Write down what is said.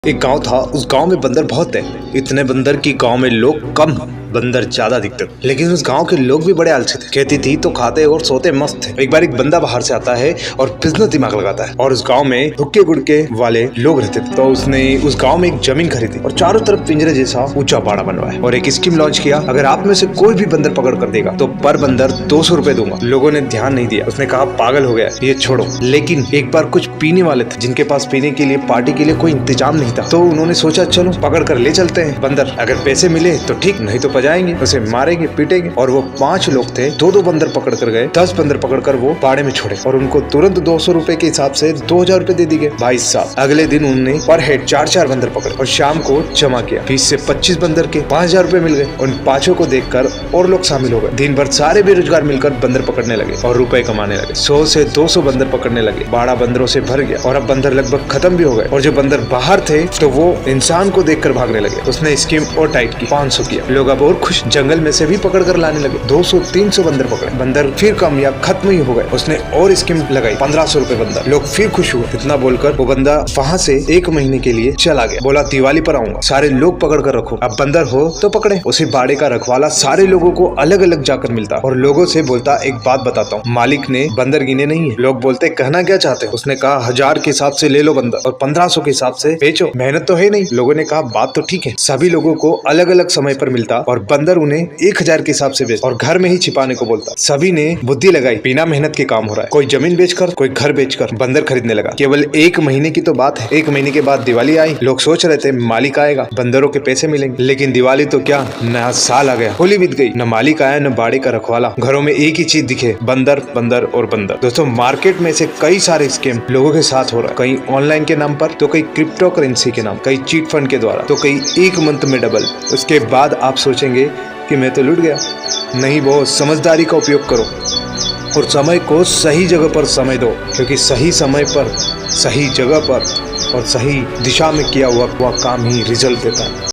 एक गांव था। उस गांव में बंदर बहुत थे। इतने बंदर की गांव में लोग कम, बंदर ज्यादा दिखते थे। लेकिन उस गांव के लोग भी बड़े आलसी थे। खेती थी तो खाते और सोते मस्त थे। एक बार एक बंदा बाहर से आता है और बिजनेस दिमाग लगाता है। और उस गांव में हुक्के गुड़के वाले लोग रहते थे। तो उसने उस गांव में एक जमीन खरीदी और चारों तरफ पिंजरे जैसा ऊंचा बाड़ा बनवाया और एक स्कीम लॉन्च किया, अगर आप में से कोई भी बंदर पकड़ कर देगा तो पर बंदर 200 रुपए दूंगा। लोगों ने ध्यान नहीं दिया। उसने कहा पागल हो गया, ये छोड़ो। लेकिन एक बार कुछ पीने वाले थे जिनके पास पीने के लिए पार्टी के लिए कोई इंतजाम नहीं था। तो उन्होंने सोचा चलो पकड़ कर ले चलते हैं बंदर, अगर पैसे मिले तो ठीक, नहीं तो बजाएंगे, उसे मारेंगे पीटेंगे। और वो 5 लोग थे, 2-2 बंदर पकड़ कर गए। 10 बंदर पकड़ कर वो बाड़े में छोड़े और उनको तुरंत 200 रुपए के हिसाब से 2000 रुपए दे दिए। भाई साहब, अगले दिन उन्होंने पर हेड 4-4 बंदर पकड़े और शाम को जमा किया। फीस से 25 बंदर के 5000 रुपए मिल गए। उन 5 को देखकर और लोग शामिल हो गए। दिन भर सारे बेरोजगार मिलकर बंदर पकड़ने लगे और रुपए कमाने लगे। 100 से 200 बंदर पकड़ने लगे। बाड़ा बंदरों से भर गया और अब बंदर लगभग खत्म भी हो गए। और जो बंदर बाहर थे तो वो इंसान को देखकर भागने लगे। उसने स्कीम और टाइट की, 500 किया। लोग अब और खुश, जंगल में से भी पकड़ कर लाने लगे। 200-300 बंदर पकड़े। बंदर फिर कम या खत्म ही हो गए। उसने और स्कीम लगाई, 1500 रुपए बंदर। लोग फिर खुश हुए। इतना बोलकर वो बंदा वहाँ से 1 महीने के लिए चला गया। बोला दिवाली पर आऊंगा, सारे लोग पकड़ कर रखो। अब बंदर हो तो पकड़े। उसे बाड़े का रखवाला सारे लोगों को अलग अलग जाकर मिलता और लोगों से बोलता, एक बात बताता हूँ, मालिक ने बंदर गिने नहीं है। लोग बोलते कहना क्या चाहते हो? उसने कहा 1000 के हिसाब से ले लो बंदर और 1500 के हिसाब से बेचो, मेहनत तो है नहीं। लोगों ने कहा बात तो ठीक है। सभी लोगों को अलग अलग समय पर मिलता और बंदर उन्हें 1000 के हिसाब से बेच और घर में ही छिपाने को बोलता। सभी ने बुद्धि लगाई, बिना मेहनत के काम हो रहा है। कोई जमीन बेचकर, कोई घर बेचकर बंदर खरीदने लगा। केवल 1 महीने की तो बात है। 1 महीने के बाद दिवाली आई। लोग सोच रहे थे मालिक आएगा, बंदरों के पैसे मिलेंगे। लेकिन दिवाली तो क्या, नया साल आ गया। होली बीत गई, न मालिक आया न बाड़े का रखवाला। घरों में एक ही चीज दिखे, बंदर बंदर और बंदर। दोस्तों, मार्केट में से कई सारे स्कैम लोगों के साथ हो रहा है। कहीं ऑनलाइन के नाम पर तो कहीं क्रिप्टो करेंसी के नाम, कहीं चीट फंड के द्वारा, तो कहीं 1 मंथ में डबल। उसके बाद आप सोचेंगे कि मैं तो लूट गया। नहीं, बहुत समझदारी का उपयोग करो और समय को सही जगह पर समय दो, क्योंकि सही समय पर, सही जगह पर और सही दिशा में किया हुआ काम ही रिजल्ट देता है।